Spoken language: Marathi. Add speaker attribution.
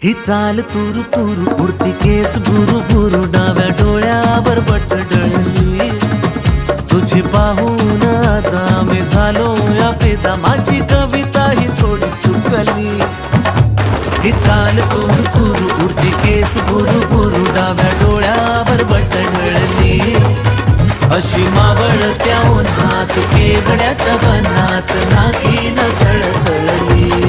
Speaker 1: ही चाल तुरु तुरु उडती केस बुरु बुरु डाव्या डोळ्यावर बटडळली तुझी पाहून आता मी झालो या फिदा माझी कविता ही थोडी चुकली ही चाल तुरु तुरु उडती केस बुरु बुरु डाव्या डोळ्यावर बटडळली अशी मावळत्या उन्हात केवड्याच्या बनात नाकी न सळसळली